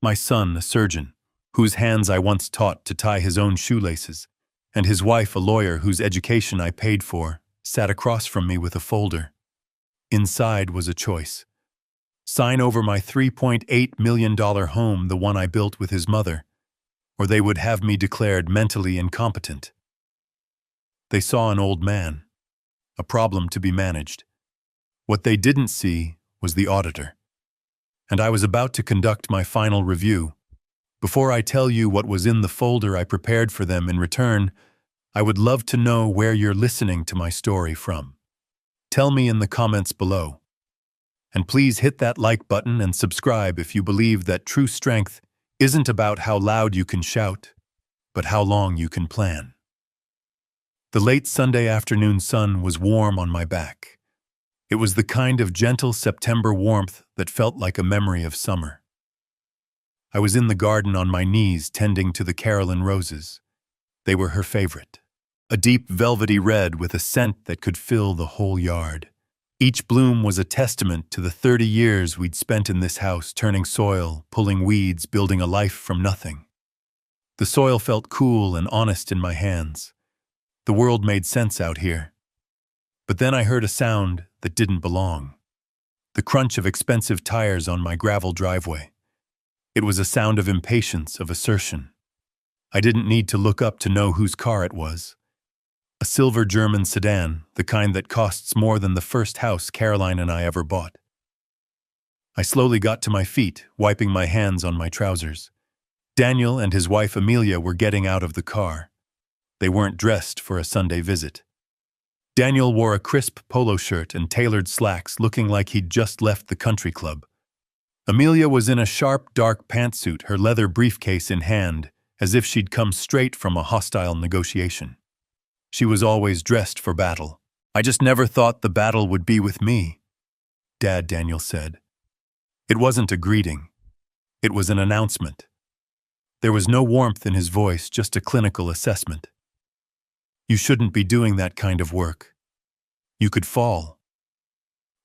My son, a surgeon, whose hands I once taught to tie his own shoelaces, and his wife, a lawyer whose education I paid for, sat across from me with a folder. Inside was a choice. Sign over my $3.8 million home, the one I built with his mother, or they would have me declared mentally incompetent. They saw an old man, a problem to be managed. What they didn't see was the auditor. And I was about to conduct my final review. Before I tell you what was in the folder I prepared for them in return, I would love to know where you're listening to my story from. Tell me in the comments below. And please hit that like button and subscribe if you believe that true strength isn't about how loud you can shout, but how long you can plan. The late Sunday afternoon sun was warm on my back. It was the kind of gentle September warmth that felt like a memory of summer. I was in the garden on my knees tending to the Carolyn roses. They were her favorite. A deep velvety red with a scent that could fill the whole yard. Each bloom was a testament to the 30 years we'd spent in this house, turning soil, pulling weeds, building a life from nothing. The soil felt cool and honest in my hands. The world made sense out here. But then I heard a sound that didn't belong. The crunch of expensive tires on my gravel driveway. It was a sound of impatience, of assertion. I didn't need to look up to know whose car it was. A silver German sedan, the kind that costs more than the first house Caroline and I ever bought. I slowly got to my feet, wiping my hands on my trousers. Daniel and his wife Amelia were getting out of the car. They weren't dressed for a Sunday visit. Daniel wore a crisp polo shirt and tailored slacks, looking like he'd just left the country club. Amelia was in a sharp, dark pantsuit, her leather briefcase in hand, as if she'd come straight from a hostile negotiation. She was always dressed for battle. I just never thought the battle would be with me, Dad, Daniel said. It wasn't a greeting. It was an announcement. There was no warmth in his voice, just a clinical assessment. You shouldn't be doing that kind of work. You could fall.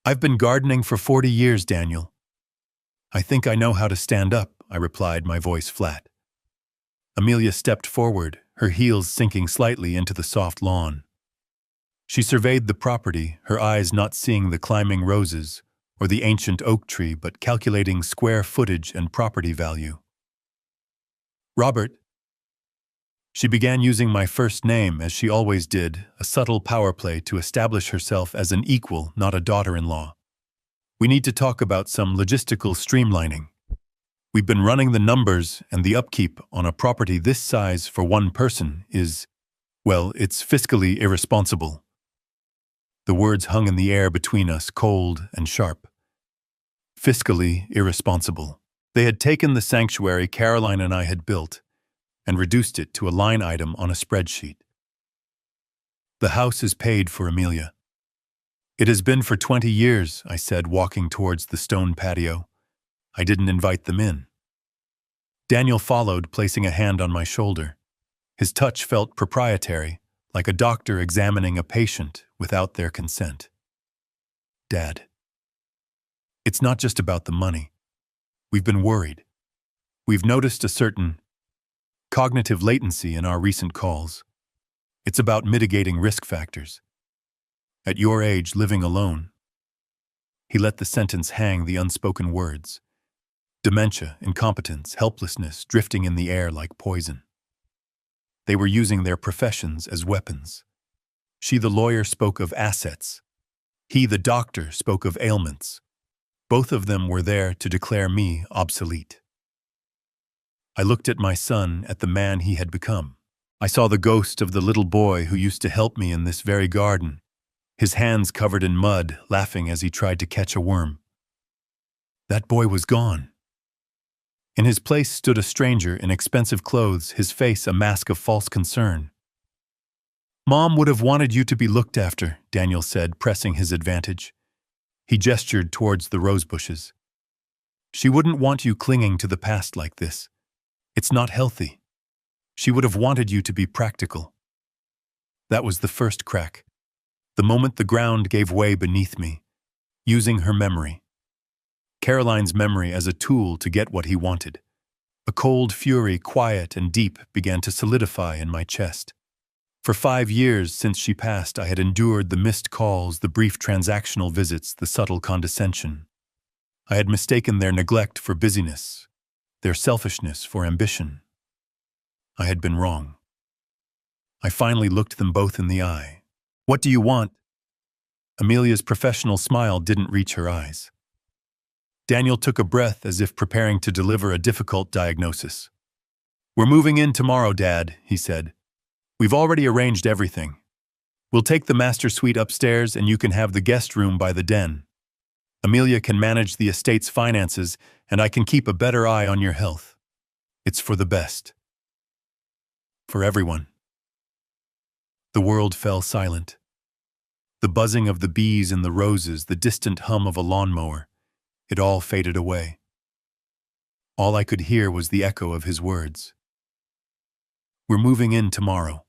I've been gardening for 40 years, Daniel. I think I know how to stand up, I replied, my voice flat. Amelia stepped forward, her heels sinking slightly into the soft lawn. She surveyed the property, her eyes not seeing the climbing roses or the ancient oak tree, but calculating square footage and property value. Robert. She began using my first name, as she always did, a subtle power play to establish herself as an equal, not a daughter-in-law. We need to talk about some logistical streamlining. We've been running the numbers, and the upkeep on a property this size for one person is, well, it's fiscally irresponsible. The words hung in the air between us, cold and sharp. Fiscally irresponsible. They had taken the sanctuary Caroline and I had built and reduced it to a line item on a spreadsheet. The house is paid for, Amelia. It has been for 20 years, I said, walking towards the stone patio. I didn't invite them in. Daniel followed, placing a hand on my shoulder. His touch felt proprietary, like a doctor examining a patient without their consent. Dad. It's not just about the money. We've been worried. We've noticed a certain cognitive latency in our recent calls. It's about mitigating risk factors. At your age, living alone. He let the sentence hang, the unspoken words. Dementia, incompetence, helplessness drifting in the air like poison. They were using their professions as weapons. She, the lawyer, spoke of assets. He, the doctor, spoke of ailments. Both of them were there to declare me obsolete. I looked at my son, at the man he had become. I saw the ghost of the little boy who used to help me in this very garden, his hands covered in mud, laughing as he tried to catch a worm. That boy was gone. In his place stood a stranger in expensive clothes, his face a mask of false concern. Mom would have wanted you to be looked after, Daniel said, pressing his advantage. He gestured towards the rose bushes. She wouldn't want you clinging to the past like this. It's not healthy. She would have wanted you to be practical. That was the first crack. The moment the ground gave way beneath me, using her memory. Caroline's memory as a tool to get what he wanted. A cold fury, quiet and deep, began to solidify in my chest. For 5 years since she passed, I had endured the missed calls, the brief transactional visits, the subtle condescension. I had mistaken their neglect for busyness, their selfishness for ambition. I had been wrong. I finally looked them both in the eye. "What do you want?" Amelia's professional smile didn't reach her eyes. Daniel took a breath as if preparing to deliver a difficult diagnosis. "We're moving in tomorrow, Dad," he said. "We've already arranged everything. We'll take the master suite upstairs and you can have the guest room by the den. Amelia can manage the estate's finances and I can keep a better eye on your health. It's for the best. For everyone." The world fell silent. The buzzing of the bees in the roses, the distant hum of a lawnmower, it all faded away. All I could hear was the echo of his words. "We're moving in tomorrow."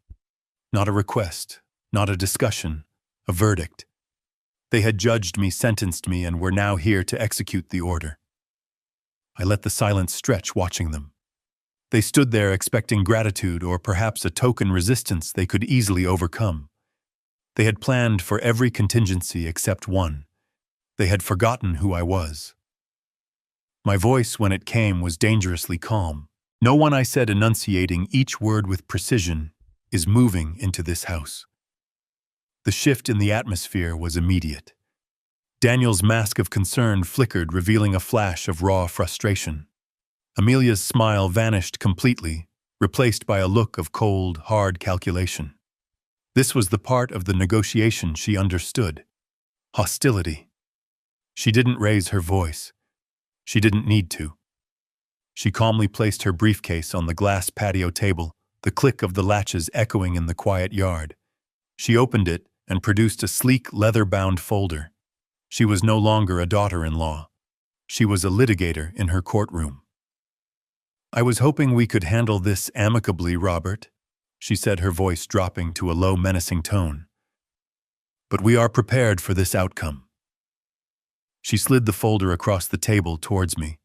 Not a request, not a discussion, a verdict. They had judged me, sentenced me, and were now here to execute the order. I let the silence stretch, watching them. They stood there expecting gratitude or perhaps a token resistance they could easily overcome. They had planned for every contingency except one. They had forgotten who I was. My voice, when it came, was dangerously calm. "No one," I said, enunciating each word with precision, "is moving into this house." The shift in the atmosphere was immediate. Daniel's mask of concern flickered, revealing a flash of raw frustration. Amelia's smile vanished completely, replaced by a look of cold, hard calculation. This was the part of the negotiation she understood. Hostility. She didn't raise her voice. She didn't need to. She calmly placed her briefcase on the glass patio table, the click of the latches echoing in the quiet yard. She opened it and produced a sleek, leather-bound folder. She was no longer a daughter-in-law. She was a litigator in her courtroom. "I was hoping we could handle this amicably, Robert," she said, her voice dropping to a low, menacing tone. "But we are prepared for this outcome." She slid the folder across the table towards me.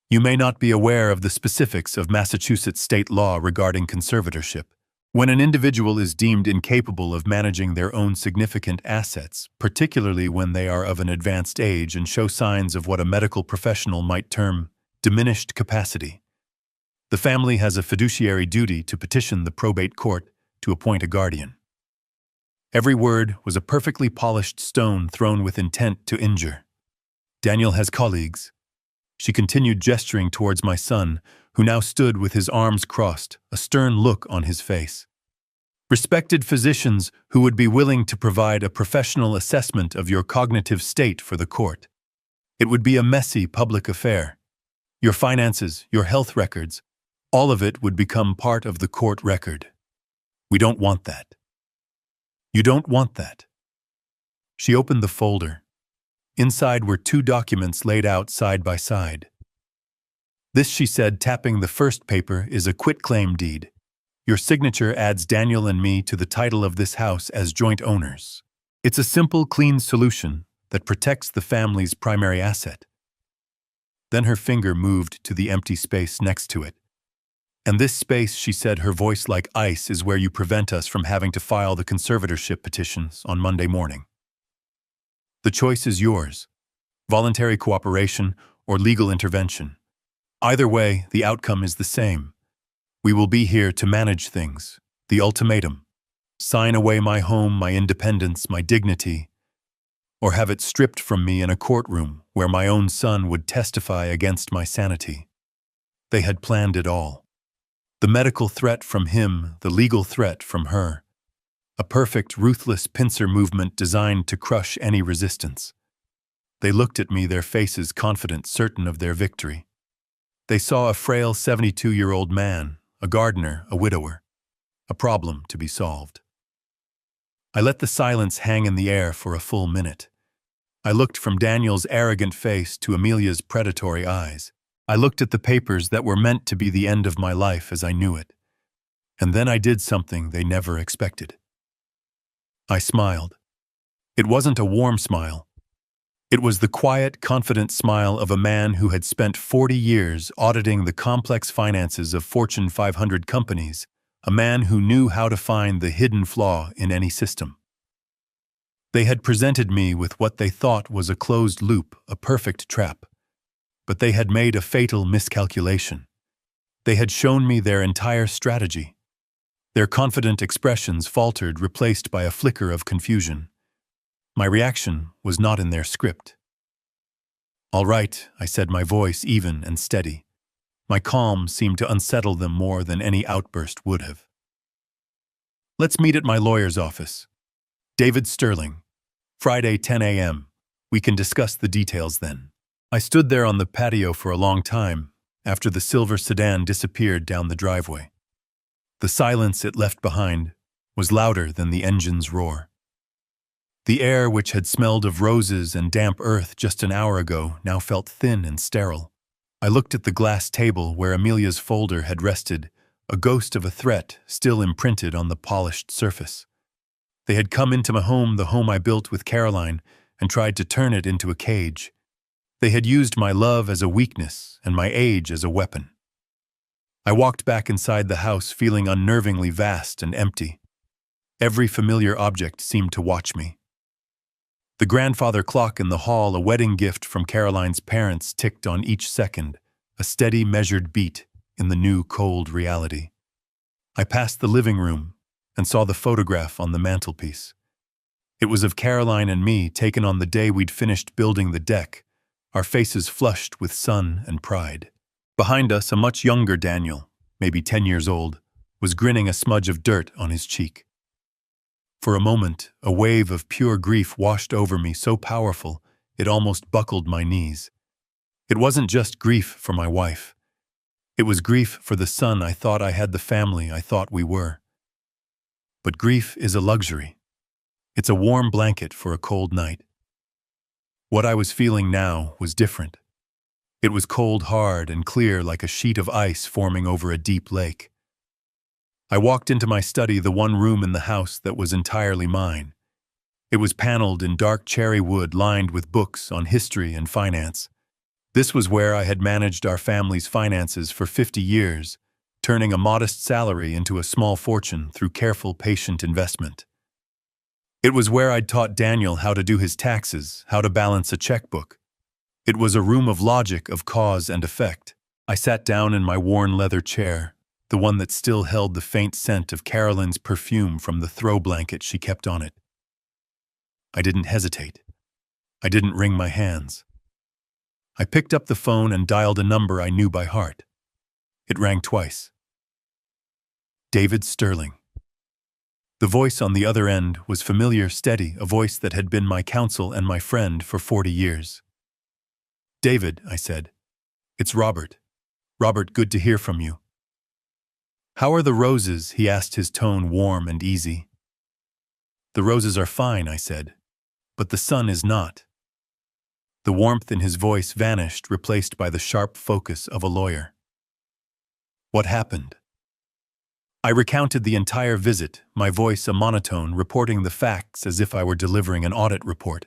"You may not be aware of the specifics of Massachusetts state law regarding conservatorship. When an individual is deemed incapable of managing their own significant assets, particularly when they are of an advanced age and show signs of what a medical professional might term diminished capacity, the family has a fiduciary duty to petition the probate court to appoint a guardian." Every word was a perfectly polished stone thrown with intent to injure. "Daniel has colleagues." She continued, gesturing towards my son, who now stood with his arms crossed, a stern look on his face. "Respected physicians who would be willing to provide a professional assessment of your cognitive state for the court. It would be a messy public affair. Your finances, your health records, all of it would become part of the court record. We don't want that. You don't want that." She opened the folder. Inside were 2 documents laid out side by side. "This," she said, tapping the first paper, "is a quitclaim deed. Your signature adds Daniel and me to the title of this house as joint owners. It's a simple, clean solution that protects the family's primary asset." Then her finger moved to the empty space next to it. "And this space," she said, her voice like ice, "is where you prevent us from having to file the conservatorship petitions on Monday morning. The choice is yours: voluntary cooperation or legal intervention. Either way, the outcome is the same. We will be here to manage things. The ultimatum: sign away my home, my independence, my dignity, or have it stripped from me in a courtroom where my own son would testify against my sanity." They had planned it all. The medical threat from him, the legal threat from her. A perfect, ruthless pincer movement designed to crush any resistance. They looked at me, their faces confident, certain of their victory. They saw a frail 72-year-old man, a gardener, a widower, a problem to be solved. I let the silence hang in the air for a full minute. I looked from Daniel's arrogant face to Amelia's predatory eyes. I looked at the papers that were meant to be the end of my life as I knew it. And then I did something they never expected. I smiled. It wasn't a warm smile. It was the quiet, confident smile of a man who had spent 40 years auditing the complex finances of Fortune 500 companies, a man who knew how to find the hidden flaw in any system. They had presented me with what they thought was a closed loop, a perfect trap. But they had made a fatal miscalculation. They had shown me their entire strategy. Their confident expressions faltered, replaced by a flicker of confusion. My reaction was not in their script. "All right," I said, my voice even and steady. My calm seemed to unsettle them more than any outburst would have. "Let's meet at my lawyer's office. David Sterling. Friday, 10 a.m. We can discuss the details then." I stood there on the patio for a long time, after the silver sedan disappeared down the driveway. The silence it left behind was louder than the engine's roar. The air, which had smelled of roses and damp earth just an hour ago, now felt thin and sterile. I looked at the glass table where Amelia's folder had rested, a ghost of a threat still imprinted on the polished surface. They had come into my home, the home I built with Caroline, and tried to turn it into a cage. They had used my love as a weakness and my age as a weapon. I walked back inside the house feeling unnervingly vast and empty. Every familiar object seemed to watch me. The grandfather clock in the hall, a wedding gift from Caroline's parents, ticked on each second, a steady, measured beat in the new, cold reality. I passed the living room and saw the photograph on the mantelpiece. It was of Caroline and me, taken on the day we'd finished building the deck, our faces flushed with sun and pride. Behind us, a much younger Daniel, maybe 10 years old, was grinning, a smudge of dirt on his cheek. For a moment, a wave of pure grief washed over me, so powerful it almost buckled my knees. It wasn't just grief for my wife. It was grief for the son I thought I had, the family I thought we were. But grief is a luxury. It's a warm blanket for a cold night. What I was feeling now was different. It was cold, hard, and clear, like a sheet of ice forming over a deep lake. I walked into my study, the one room in the house that was entirely mine. It was paneled in dark cherry wood, lined with books on history and finance. This was where I had managed our family's finances for 50 years, turning a modest salary into a small fortune through careful, patient investment. It was where I'd taught Daniel how to do his taxes, how to balance a checkbook. It was a room of logic, of cause and effect. I sat down in my worn leather chair, the one that still held the faint scent of Caroline's perfume from the throw blanket she kept on it. I didn't hesitate. I didn't wring my hands. I picked up the phone and dialed a number I knew by heart. It rang twice. David Sterling. The voice on the other end was familiar, steady, a voice that had been my counsel and my friend for 40 years. "David," I said. "It's Robert. Robert, good to hear from you." "How are the roses?" he asked, his tone warm and easy. "The roses are fine," I said, "but the sun is not." The warmth in his voice vanished, replaced by the sharp focus of a lawyer. "What happened?" I recounted the entire visit, my voice a monotone, reporting the facts as if I were delivering an audit report.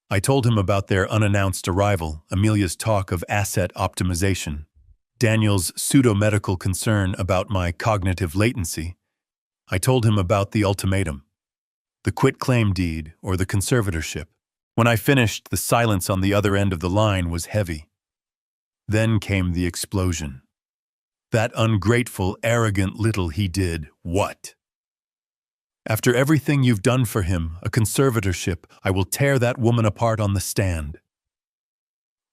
I told him about their unannounced arrival, Amelia's talk of asset optimization, Daniel's pseudo-medical concern about my cognitive latency. I told him about the ultimatum, the quitclaim deed or the conservatorship. When I finished, the silence on the other end of the line was heavy. Then came the explosion. That ungrateful, arrogant little he did what? After everything you've done for him, a conservatorship, I will tear that woman apart on the stand.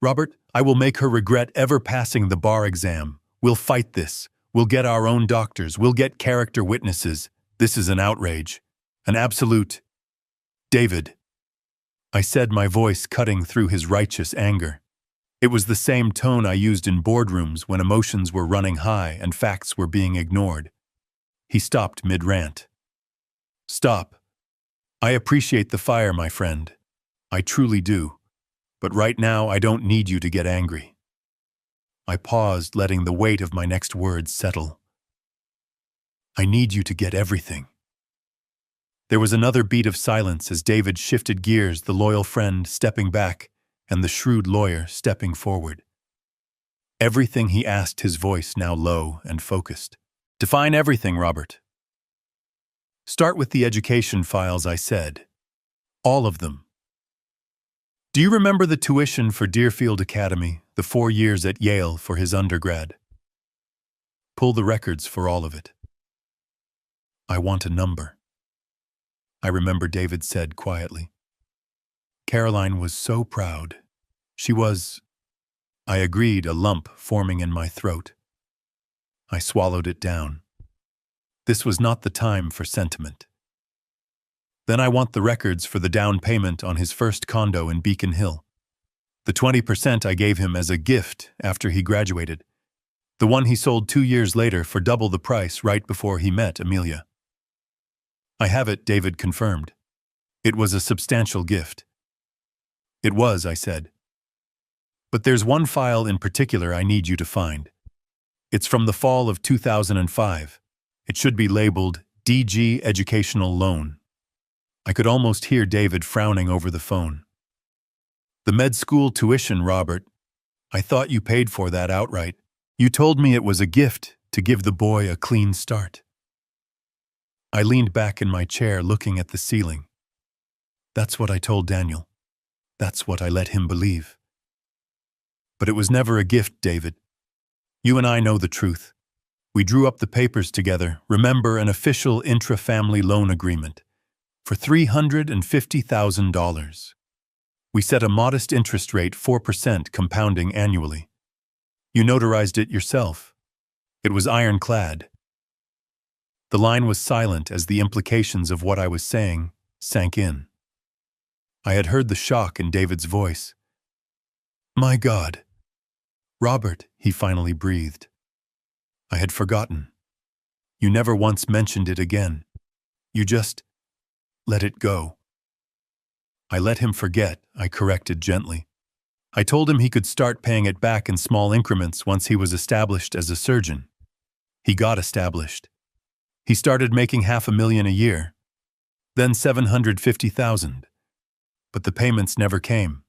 Robert, I will make her regret ever passing the bar exam. We'll fight this. We'll get our own doctors. We'll get character witnesses. This is an outrage. An absolute. David. I said, my voice cutting through his righteous anger. It was the same tone I used in boardrooms when emotions were running high and facts were being ignored. He stopped mid-rant. Stop. I appreciate the fire, my friend. I truly do. But right now, I don't need you to get angry. I paused, letting the weight of my next words settle. I need you to get everything. There was another beat of silence as David shifted gears, the loyal friend stepping back and the shrewd lawyer stepping forward. Everything he asked, his voice now low and focused. Define everything, Robert. Start with the education files, I said. All of them. Do you remember the tuition for Deerfield Academy, the 4 years at Yale for his undergrad? Pull the records for all of it. I want a number. I remember David said quietly. Caroline was so proud. She was, I agreed, a lump forming in my throat. I swallowed it down. This was not the time for sentiment. Then I want the records for the down payment on his first condo in Beacon Hill. The 20% I gave him as a gift after he graduated. The one he sold 2 years later for double the price right before he met Amelia. I have it, David confirmed. It was a substantial gift. It was, I said. But there's one file in particular I need you to find. It's from the fall of 2005. It should be labeled DG Educational Loan. I could almost hear David frowning over the phone. The med school tuition, Robert. I thought you paid for that outright. You told me it was a gift to give the boy a clean start. I leaned back in my chair looking at the ceiling. That's what I told Daniel. That's what I let him believe. But it was never a gift, David. You and I know the truth. We drew up the papers together, remember, an official intra-family loan agreement, for $350,000. We set a modest interest rate, 4% compounding annually. You notarized it yourself. It was ironclad. The line was silent as the implications of what I was saying sank in. I had heard the shock in David's voice. My God. Robert, he finally breathed. I had forgotten. You never once mentioned it again. You just let it go. I let him forget, I corrected gently. I told him he could start paying it back in small increments once he was established as a surgeon. He got established. He started making $500,000 a year, then $750,000. But the payments never came.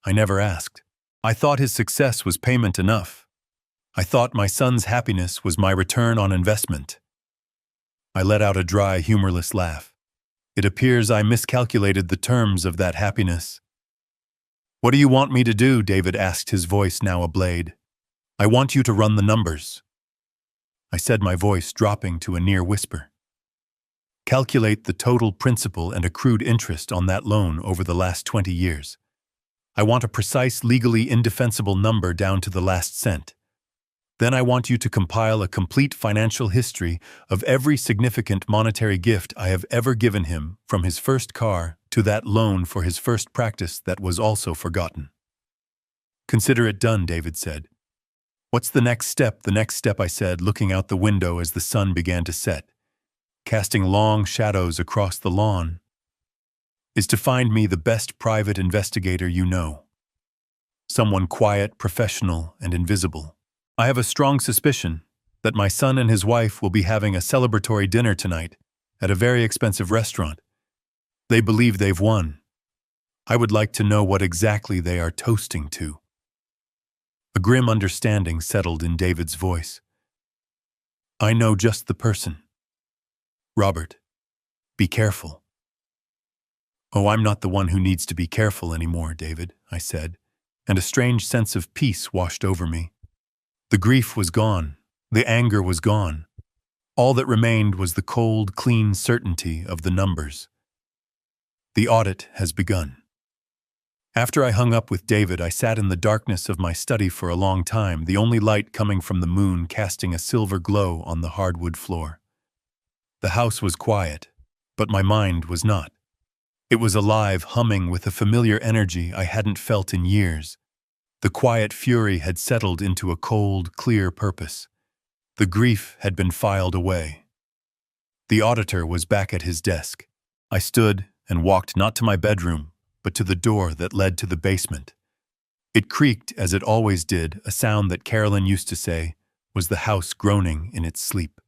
I never asked. I thought his success was payment enough. I thought my son's happiness was my return on investment. I let out a dry, humorless laugh. It appears I miscalculated the terms of that happiness. What do you want me to do? David asked, his voice now a blade. I want you to run the numbers. I said, my voice dropping to a near whisper. Calculate the total principal and accrued interest on that loan over the last 20 years. I want a precise, legally indefensible number down to the last cent. Then I want you to compile a complete financial history of every significant monetary gift I have ever given him, from his first car to that loan for his first practice that was also forgotten. Consider it done, David said. What's the next step? The next step, I said, looking out the window as the sun began to set, casting long shadows across the lawn, is to find me the best private investigator you know. Someone quiet, professional, and invisible. I have a strong suspicion that my son and his wife will be having a celebratory dinner tonight at a very expensive restaurant. They believe they've won. I would like to know what exactly they are toasting to. A grim understanding settled in David's voice. I know just the person. Robert, be careful. Oh, I'm not the one who needs to be careful anymore, David, I said, and a strange sense of peace washed over me. The grief was gone. The anger was gone. All that remained was the cold, clean certainty of the numbers. The audit has begun. After I hung up with David, I sat in the darkness of my study for a long time, the only light coming from the moon casting a silver glow on the hardwood floor. The house was quiet, but my mind was not. It was alive, humming with a familiar energy I hadn't felt in years. The quiet fury had settled into a cold, clear purpose. The grief had been filed away. The auditor was back at his desk. I stood and walked not to my bedroom, but to the door that led to the basement. It creaked as it always did, a sound that Carolyn used to say was the house groaning in its sleep.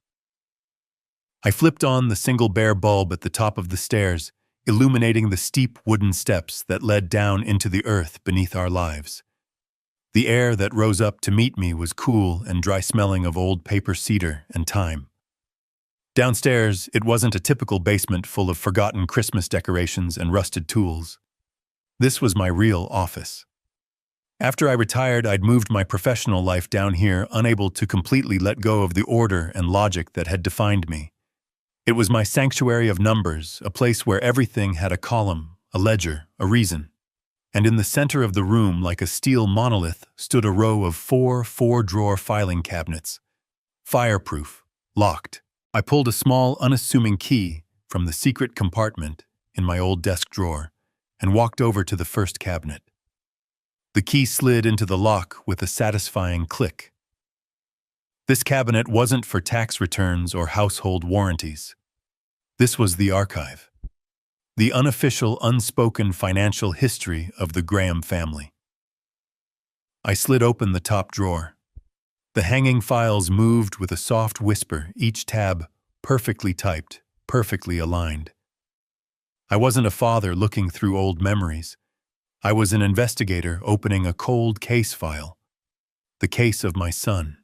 I flipped on the single bare bulb at the top of the stairs, illuminating the steep wooden steps that led down into the earth beneath our lives. The air that rose up to meet me was cool and dry, smelling of old paper, cedar, and thyme. Downstairs, it wasn't a typical basement full of forgotten Christmas decorations and rusted tools. This was my real office. After I retired, I'd moved my professional life down here, unable to completely let go of the order and logic that had defined me. It was my sanctuary of numbers, a place where everything had a column, a ledger, a reason. And in the center of the room, like a steel monolith, stood a row of four-drawer filing cabinets. Fireproof, locked. I pulled a small, unassuming key from the secret compartment in my old desk drawer and walked over to the first cabinet. The key slid into the lock with a satisfying click. This cabinet wasn't for tax returns or household warranties. This was the archive. The unofficial, unspoken financial history of the Graham family. I slid open the top drawer. The hanging files moved with a soft whisper, each tab perfectly typed, perfectly aligned. I wasn't a father looking through old memories. I was an investigator opening a cold case file, the case of my son.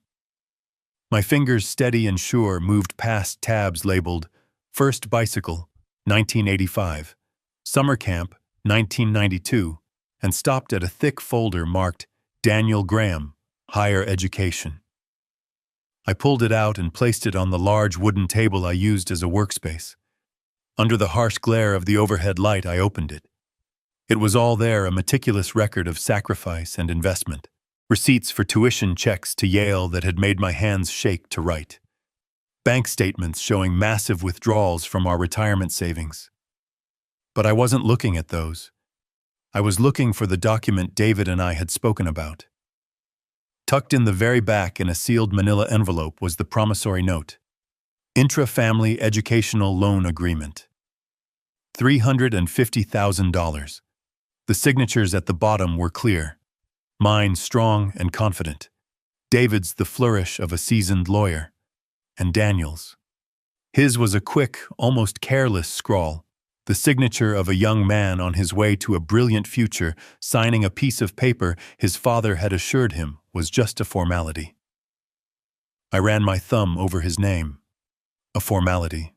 My fingers, steady and sure, moved past tabs labeled First Bicycle, 1985, Summer Camp, 1992, and stopped at a thick folder marked Daniel Graham, Higher Education. I pulled it out and placed it on the large wooden table I used as a workspace. Under the harsh glare of the overhead light, I opened it. It was all there, a meticulous record of sacrifice and investment. Receipts for tuition checks to Yale that had made my hands shake to write. Bank statements showing massive withdrawals from our retirement savings. But I wasn't looking at those. I was looking for the document David and I had spoken about. Tucked in the very back in a sealed manila envelope was the promissory note. Intra-family educational loan agreement. $350,000. The signatures at the bottom were clear. Mine strong and confident. David's the flourish of a seasoned lawyer. And Daniel's. His was a quick, almost careless scrawl, the signature of a young man on his way to a brilliant future, signing a piece of paper his father had assured him was just a formality. I ran my thumb over his name. A formality.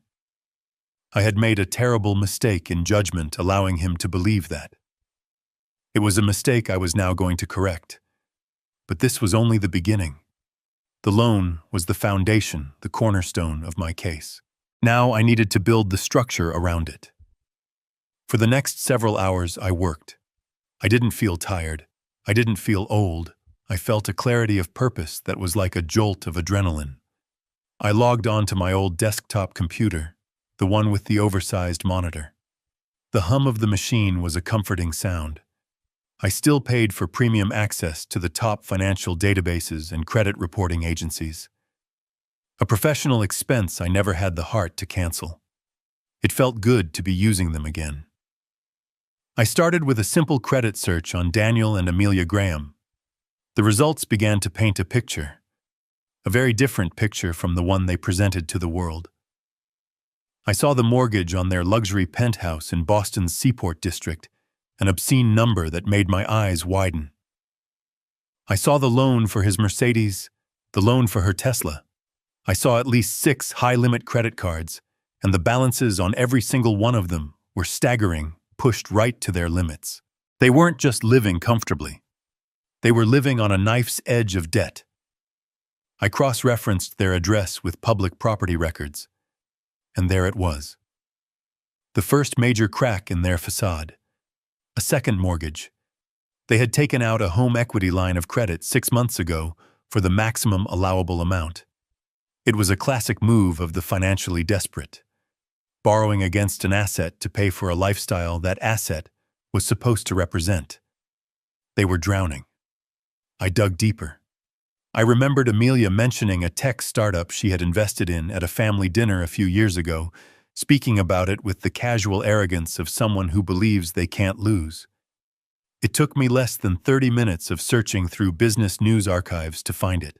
I had made a terrible mistake in judgment, allowing him to believe that. It was a mistake I was now going to correct. But this was only the beginning. The loan was the foundation, the cornerstone of my case. Now I needed to build the structure around it. For the next several hours, I worked. I didn't feel tired. I didn't feel old. I felt a clarity of purpose that was like a jolt of adrenaline. I logged on to my old desktop computer, the one with the oversized monitor. The hum of the machine was a comforting sound. I still paid for premium access to the top financial databases and credit reporting agencies. A professional expense I never had the heart to cancel. It felt good to be using them again. I started with a simple credit search on Daniel and Amelia Graham. The results began to paint a picture. A very different picture from the one they presented to the world. I saw the mortgage on their luxury penthouse in Boston's Seaport District, an obscene number that made my eyes widen. I saw the loan for his Mercedes, the loan for her Tesla. I saw at least 6 high-limit credit cards, and the balances on every single one of them were staggering, pushed right to their limits. They weren't just living comfortably. They were living on a knife's edge of debt. I cross-referenced their address with public property records, and there it was. The first major crack in their facade. A second mortgage. They had taken out a home equity line of credit 6 months ago for the maximum allowable amount. It was a classic move of the financially desperate, borrowing against an asset to pay for a lifestyle that asset was supposed to represent. They were drowning. I dug deeper. I remembered Amelia mentioning a tech startup she had invested in at a family dinner a few years ago, speaking about it with the casual arrogance of someone who believes they can't lose. It took me less than 30 minutes of searching through business news archives to find it.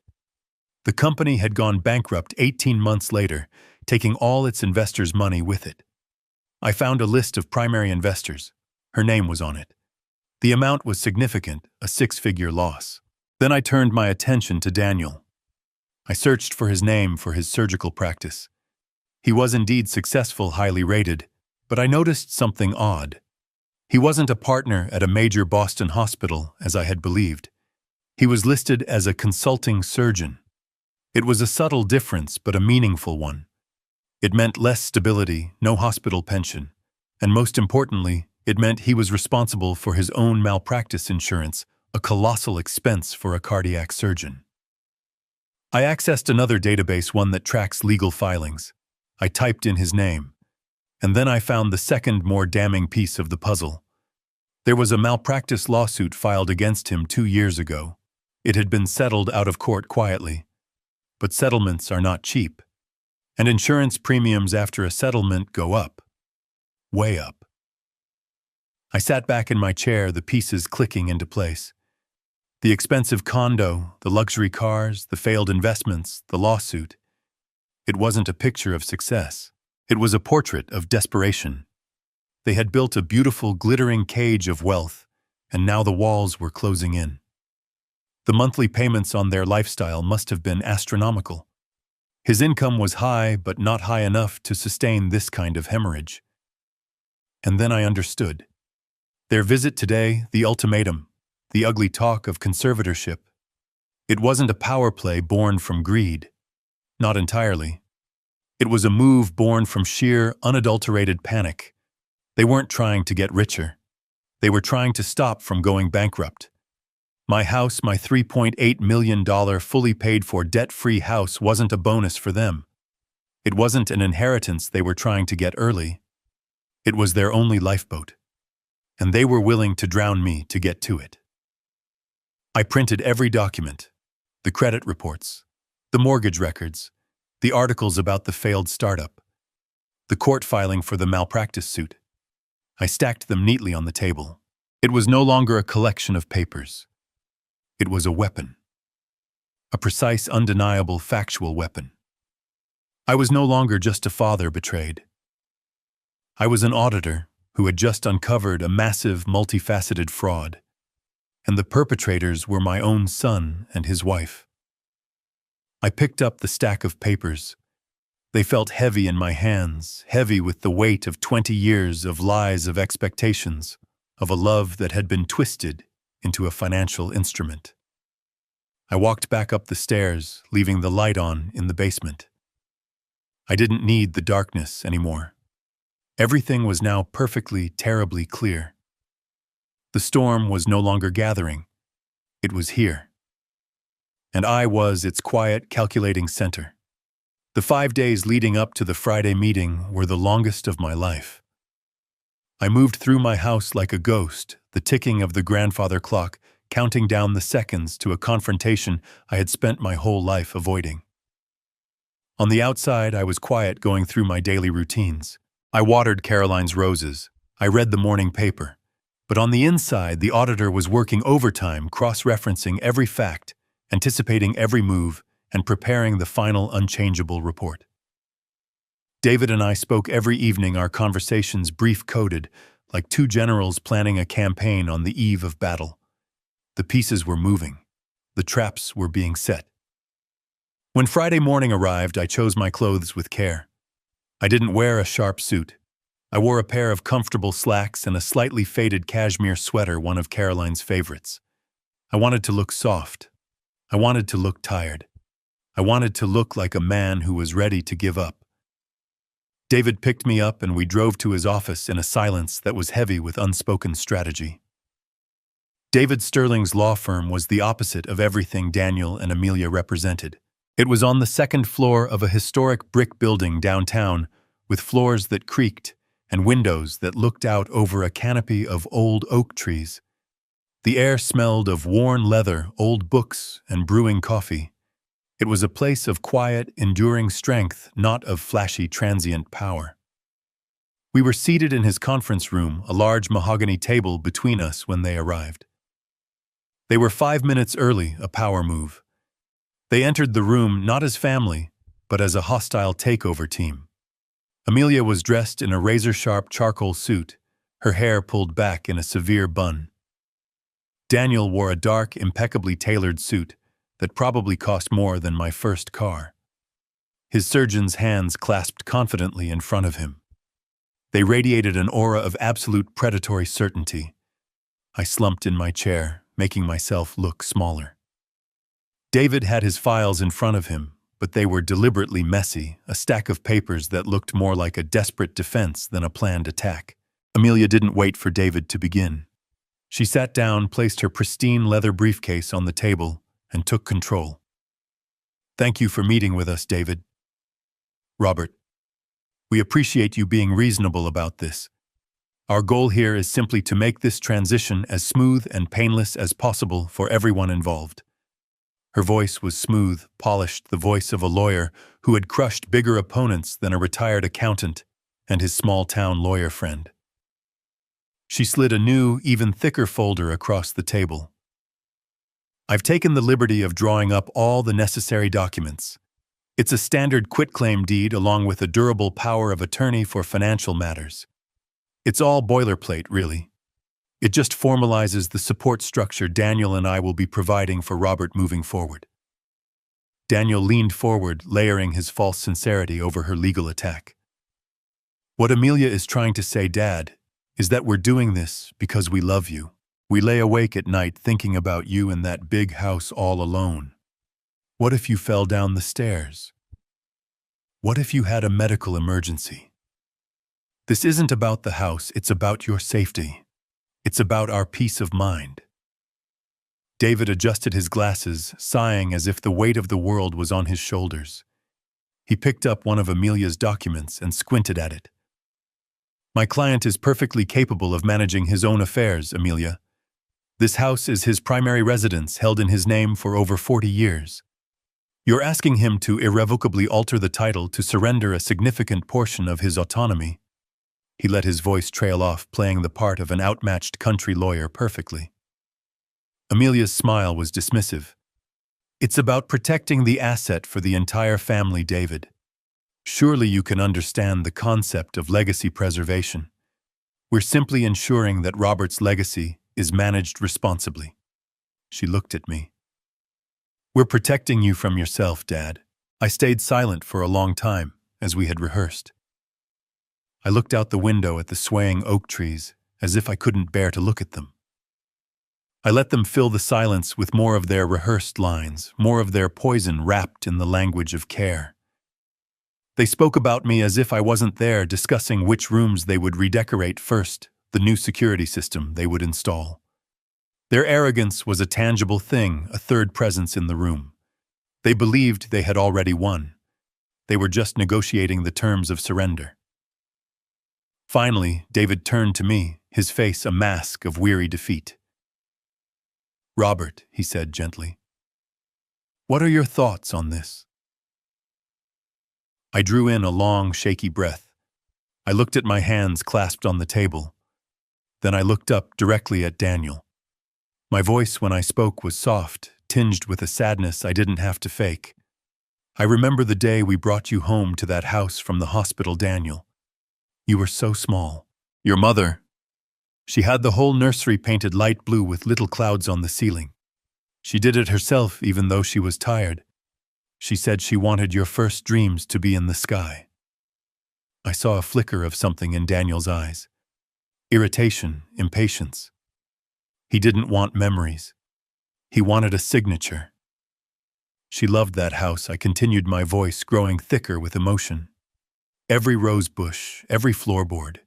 The company had gone bankrupt 18 months later, taking all its investors' money with it. I found a list of primary investors. Her name was on it. The amount was significant, a six-figure loss. Then I turned my attention to Daniel. I searched for his name for his surgical practice. He was indeed successful, highly rated, but I noticed something odd. He wasn't a partner at a major Boston hospital, as I had believed. He was listed as a consulting surgeon. It was a subtle difference, but a meaningful one. It meant less stability, no hospital pension, and most importantly, it meant he was responsible for his own malpractice insurance, a colossal expense for a cardiac surgeon. I accessed another database, one that tracks legal filings. I typed in his name, and then I found the second, more damning piece of the puzzle. There was a malpractice lawsuit filed against him 2 years ago. It had been settled out of court quietly. But settlements are not cheap, and insurance premiums after a settlement go up. Way up. I sat back in my chair, the pieces clicking into place. The expensive condo, the luxury cars, the failed investments, the lawsuit. It wasn't a picture of success. It was a portrait of desperation. They had built a beautiful, glittering cage of wealth, and now the walls were closing in. The monthly payments on their lifestyle must have been astronomical. His income was high, but not high enough to sustain this kind of hemorrhage. And then I understood. Their visit today, the ultimatum, the ugly talk of conservatorship. It wasn't a power play born from greed. Not entirely. It was a move born from sheer, unadulterated panic. They weren't trying to get richer. They were trying to stop from going bankrupt. My house, my $3.8 million fully paid-for debt-free house, wasn't a bonus for them. It wasn't an inheritance they were trying to get early. It was their only lifeboat. And they were willing to drown me to get to it. I printed every document, the credit reports, the mortgage records, the articles about the failed startup, the court filing for the malpractice suit. I stacked them neatly on the table. It was no longer a collection of papers. It was a weapon. A precise, undeniable, factual weapon. I was no longer just a father betrayed. I was an auditor who had just uncovered a massive, multifaceted fraud, and the perpetrators were my own son and his wife. I picked up the stack of papers. They felt heavy in my hands, heavy with the weight of 20 years of lies, of expectations, of a love that had been twisted into a financial instrument. I walked back up the stairs, leaving the light on in the basement. I didn't need the darkness anymore. Everything was now perfectly, terribly clear. The storm was no longer gathering. It was here. And I was its quiet, calculating center. The 5 days leading up to the Friday meeting were the longest of my life. I moved through my house like a ghost, the ticking of the grandfather clock, counting down the seconds to a confrontation I had spent my whole life avoiding. On the outside, I was quiet, going through my daily routines. I watered Caroline's roses. I read the morning paper. But on the inside, the auditor was working overtime, cross-referencing every fact, anticipating every move, and preparing the final unchangeable report. David and I spoke every evening, our conversations brief-coded, like two generals planning a campaign on the eve of battle. The pieces were moving. The traps were being set. When Friday morning arrived, I chose my clothes with care. I didn't wear a sharp suit. I wore a pair of comfortable slacks and a slightly faded cashmere sweater, one of Caroline's favorites. I wanted to look soft. I wanted to look tired. I wanted to look like a man who was ready to give up. David picked me up and we drove to his office in a silence that was heavy with unspoken strategy. David Sterling's law firm was the opposite of everything Daniel and Amelia represented. It was on the second floor of a historic brick building downtown, with floors that creaked and windows that looked out over a canopy of old oak trees. The air smelled of worn leather, old books, and brewing coffee. It was a place of quiet, enduring strength, not of flashy, transient power. We were seated in his conference room, a large mahogany table between us when they arrived. They were 5 minutes early, a power move. They entered the room not as family, but as a hostile takeover team. Amelia was dressed in a razor-sharp charcoal suit, her hair pulled back in a severe bun. Daniel wore a dark, impeccably tailored suit that probably cost more than my first car. His surgeon's hands clasped confidently in front of him. They radiated an aura of absolute predatory certainty. I slumped in my chair, making myself look smaller. David had his files in front of him, but they were deliberately messy, a stack of papers that looked more like a desperate defense than a planned attack. Amelia didn't wait for David to begin. She sat down, placed her pristine leather briefcase on the table, and took control. "Thank you for meeting with us, David. Robert, we appreciate you being reasonable about this. Our goal here is simply to make this transition as smooth and painless as possible for everyone involved." Her voice was smooth, polished, the voice of a lawyer who had crushed bigger opponents than a retired accountant and his small-town lawyer friend. She slid a new, even thicker folder across the table. "I've taken the liberty of drawing up all the necessary documents. It's a standard quitclaim deed along with a durable power of attorney for financial matters. It's all boilerplate, really. It just formalizes the support structure Daniel and I will be providing for Robert moving forward." Daniel leaned forward, layering his false sincerity over her legal attack. "What Amelia is trying to say, Dad, is that we're doing this because we love you. We lay awake at night thinking about you in that big house all alone. What if you fell down the stairs? What if you had a medical emergency? This isn't about the house, it's about your safety. It's about our peace of mind." David adjusted his glasses, sighing as if the weight of the world was on his shoulders. He picked up one of Amelia's documents and squinted at it. "My client is perfectly capable of managing his own affairs, Amelia. This house is his primary residence, held in his name for over 40 years. You're asking him to irrevocably alter the title to surrender a significant portion of his autonomy." He let his voice trail off, playing the part of an outmatched country lawyer perfectly. Amelia's smile was dismissive. "It's about protecting the asset for the entire family, David. Surely you can understand the concept of legacy preservation. We're simply ensuring that Robert's legacy is managed responsibly." She looked at me. "We're protecting you from yourself, Dad." I stayed silent for a long time, as we had rehearsed. I looked out the window at the swaying oak trees, as if I couldn't bear to look at them. I let them fill the silence with more of their rehearsed lines, more of their poison wrapped in the language of care. They spoke about me as if I wasn't there, discussing which rooms they would redecorate first, the new security system they would install. Their arrogance was a tangible thing, a third presence in the room. They believed they had already won. They were just negotiating the terms of surrender. Finally, David turned to me, his face a mask of weary defeat. "Robert," he said gently, "what are your thoughts on this?" I drew in a long, shaky breath. I looked at my hands clasped on the table. Then I looked up directly at Daniel. My voice when I spoke was soft, tinged with a sadness I didn't have to fake. "I remember the day we brought you home to that house from the hospital, Daniel. You were so small. Your mother, she had the whole nursery painted light blue with little clouds on the ceiling. She did it herself even though she was tired. She said she wanted your first dreams to be in the sky." I saw a flicker of something in Daniel's eyes. Irritation, impatience. He didn't want memories. He wanted a signature. "She loved that house," I continued, my voice growing thicker with emotion. "Every rose bush, every floorboard.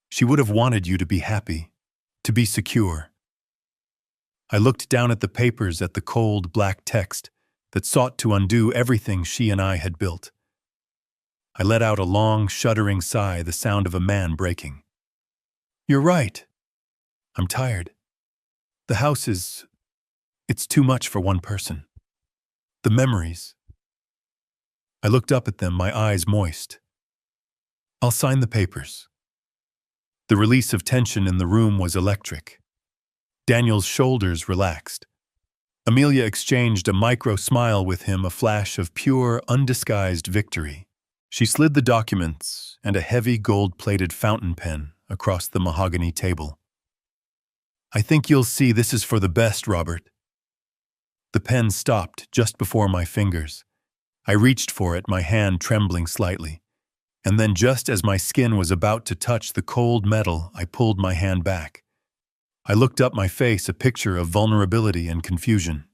She would have wanted you to be happy, to be secure." I looked down at the papers, at the cold, black text that sought to undo everything she and I had built. I let out a long, shuddering sigh, the sound of a man breaking. "You're right. I'm tired. The house it's too much for one person. The memories." I looked up at them, my eyes moist. "I'll sign the papers." The release of tension in the room was electric. Daniel's shoulders relaxed. Amelia exchanged a micro smile with him, a flash of pure, undisguised victory. She slid the documents and a heavy gold-plated fountain pen across the mahogany table. "I think you'll see this is for the best, Robert." The pen stopped just before my fingers. I reached for it, my hand trembling slightly. And then just as my skin was about to touch the cold metal, I pulled my hand back. I looked up, my face a picture of vulnerability and confusion.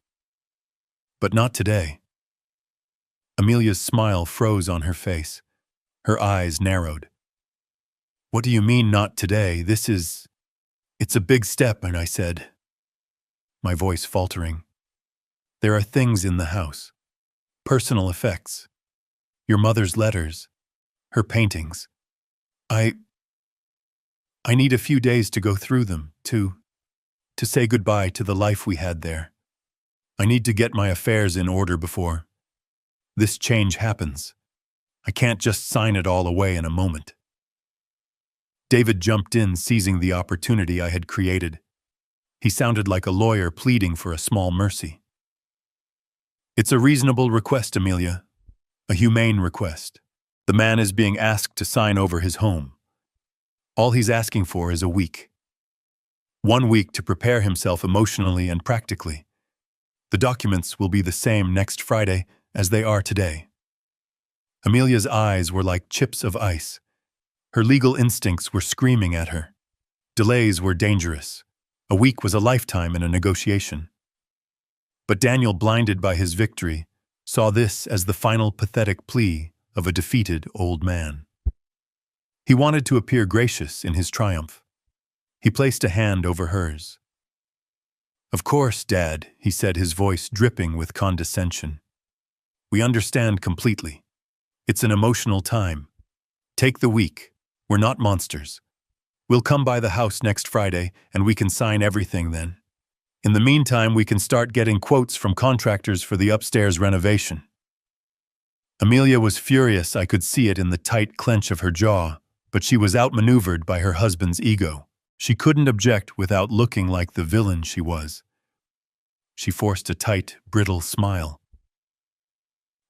"But not today." Amelia's smile froze on her face. Her eyes narrowed. "What do you mean, not today? It's a big step," and I said, my voice faltering. "There are things in the house. Personal effects. Your mother's letters. Her paintings. I need a few days to go through them, to say goodbye to the life we had there. I need to get my affairs in order before this change happens. I can't just sign it all away in a moment." David jumped in, seizing the opportunity I had created. He sounded like a lawyer pleading for a small mercy. "It's a reasonable request, Amelia. A humane request. The man is being asked to sign over his home. All he's asking for is a week. 1 week to prepare himself emotionally and practically. The documents will be the same next Friday as they are today." Amelia's eyes were like chips of ice. Her legal instincts were screaming at her. Delays were dangerous. A week was a lifetime in a negotiation. But Daniel, blinded by his victory, saw this as the final pathetic plea of a defeated old man. He wanted to appear gracious in his triumph. He placed a hand over hers. "Of course, Dad," he said, his voice dripping with condescension. "We understand completely. It's an emotional time. Take the week. We're not monsters. We'll come by the house next Friday, and we can sign everything then. In the meantime, we can start getting quotes from contractors for the upstairs renovation." Amelia was furious. I could see it in the tight clench of her jaw, but she was outmaneuvered by her husband's ego. She couldn't object without looking like the villain she was. She forced a tight, brittle smile.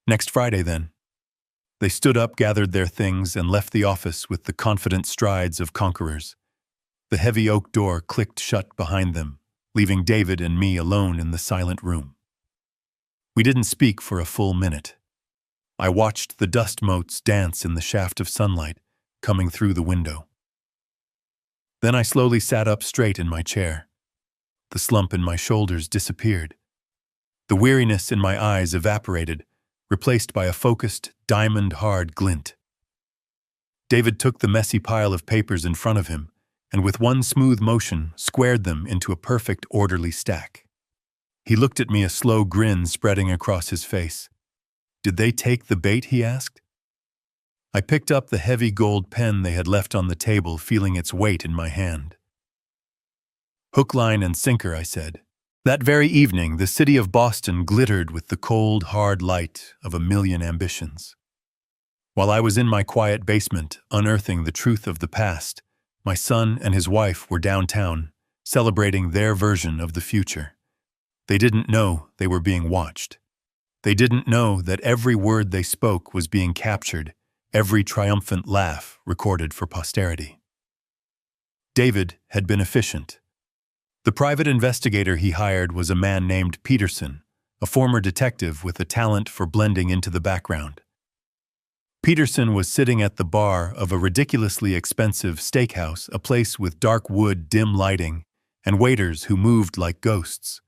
"Next Friday, then." They stood up, gathered their things, and left the office with the confident strides of conquerors. The heavy oak door clicked shut behind them, leaving David and me alone in the silent room. We didn't speak for a full minute. I watched the dust motes dance in the shaft of sunlight coming through the window. Then I slowly sat up straight in my chair. The slump in my shoulders disappeared. The weariness in my eyes evaporated, replaced by a focused, diamond-hard glint. David took the messy pile of papers in front of him, and with one smooth motion squared them into a perfect, orderly stack. He looked at me, a slow grin spreading across his face. "Did they take the bait?" he asked. I picked up the heavy gold pen they had left on the table, feeling its weight in my hand. "Hook, line, and sinker," I said. That very evening, the city of Boston glittered with the cold, hard light of a million ambitions. While I was in my quiet basement, unearthing the truth of the past, my son and his wife were downtown, celebrating their version of the future. They didn't know they were being watched. They didn't know that every word they spoke was being captured, every triumphant laugh recorded for posterity. David had been efficient. The private investigator he hired was a man named Peterson, a former detective with a talent for blending into the background. Peterson was sitting at the bar of a ridiculously expensive steakhouse, a place with dark wood, dim lighting, and waiters who moved like ghosts.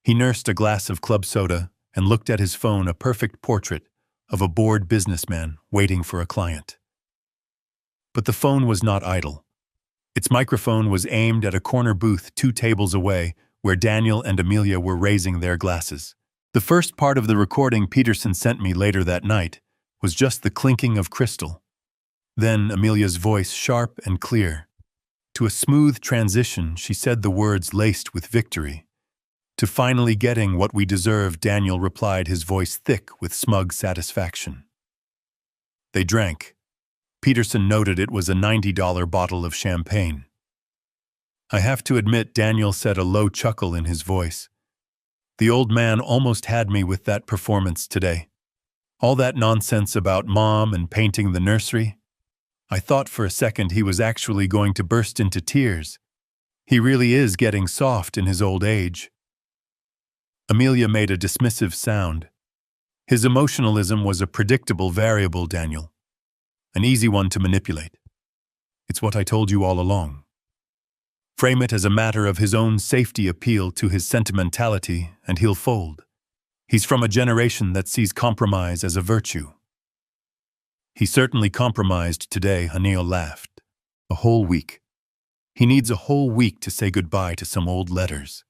He nursed a glass of club soda and looked at his phone, a perfect portrait of a bored businessman waiting for a client. But the phone was not idle. Its microphone was aimed at a corner booth 2 tables away, where Daniel and Amelia were raising their glasses. The first part of the recording Peterson sent me later that night was just the clinking of crystal. Then Amelia's voice, sharp and clear. To a smooth transition, she said the words laced with victory. "To finally getting what we deserve," Daniel replied, his voice thick with smug satisfaction. They drank. Peterson noted it was a $90 bottle of champagne. "I have to admit," Daniel said, a low chuckle in his voice, The old man almost had me with that performance today. All that nonsense about Mom and painting the nursery. I thought for a second he was actually going to burst into tears. He really is getting soft in his old age. Amelia made a dismissive sound. His emotionalism was a predictable variable, Daniel. An easy one to manipulate. It's what I told you all along. Frame it as a matter of his own safety appeal to his sentimentality, and he'll fold. He's from a generation that sees compromise as a virtue. He certainly compromised today, Anil laughed. A whole week. He needs a whole week to say goodbye to some old letters.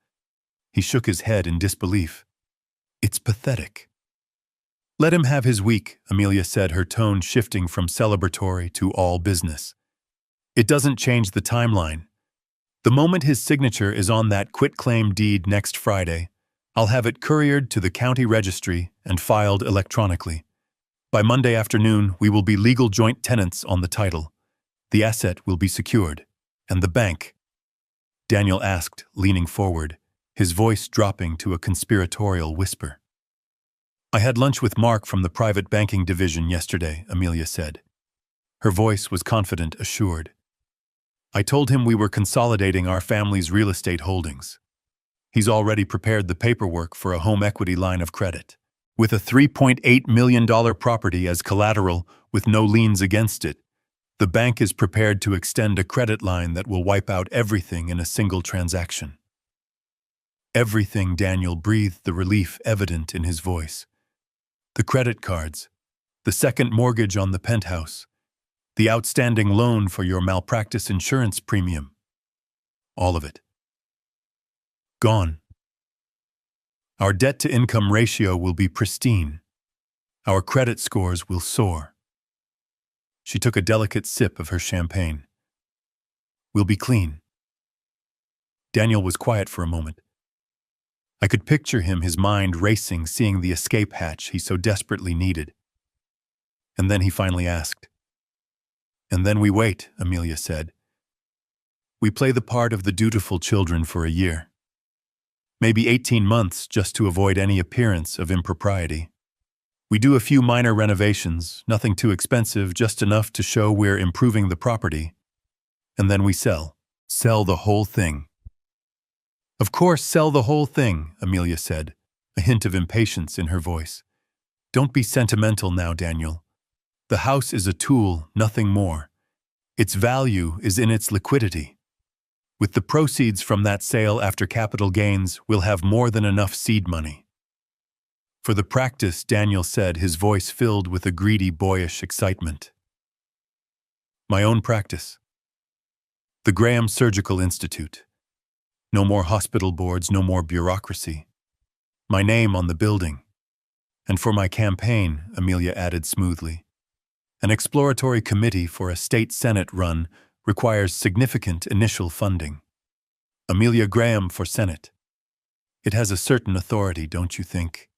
He shook his head in disbelief. It's pathetic. Let him have his week, Amelia said, her tone shifting from celebratory to all business. It doesn't change the timeline. The moment his signature is on that quitclaim deed next Friday, I'll have it couriered to the county registry and filed electronically. By Monday afternoon, we will be legal joint tenants on the title. The asset will be secured. And the bank? Daniel asked, leaning forward, his voice dropping to a conspiratorial whisper. I had lunch with Mark from the private banking division yesterday, Amelia said. Her voice was confident, assured. I told him we were consolidating our family's real estate holdings. He's already prepared the paperwork for a home equity line of credit. With a $3.8 million property as collateral with no liens against it, the bank is prepared to extend a credit line that will wipe out everything in a single transaction. Everything, Daniel breathed, the relief evident in his voice. The credit cards, the second mortgage on the penthouse, the outstanding loan for your malpractice insurance premium. All of it. Gone. Our debt-to-income ratio will be pristine. Our credit scores will soar. She took a delicate sip of her champagne. We'll be clean. Daniel was quiet for a moment. I could picture him, his mind racing, seeing the escape hatch he so desperately needed. And then he finally asked. And then we wait, Amelia said. We play the part of the dutiful children for a year. Maybe 18 months just to avoid any appearance of impropriety. We do a few minor renovations, nothing too expensive, just enough to show we're improving the property. And then we sell. Sell the whole thing. Of course, sell the whole thing, Amelia said, a hint of impatience in her voice. Don't be sentimental now, Daniel. The house is a tool, nothing more. Its value is in its liquidity. With the proceeds from that sale after capital gains, we'll have more than enough seed money. For the practice, Daniel said, his voice filled with a greedy, boyish excitement. My own practice. The Graham Surgical Institute. No more hospital boards, no more bureaucracy. My name on the building. And for my campaign, Amelia added smoothly, an exploratory committee for a state senate run requires significant initial funding. Amelia Graham for Senate. It has a certain authority, don't you think?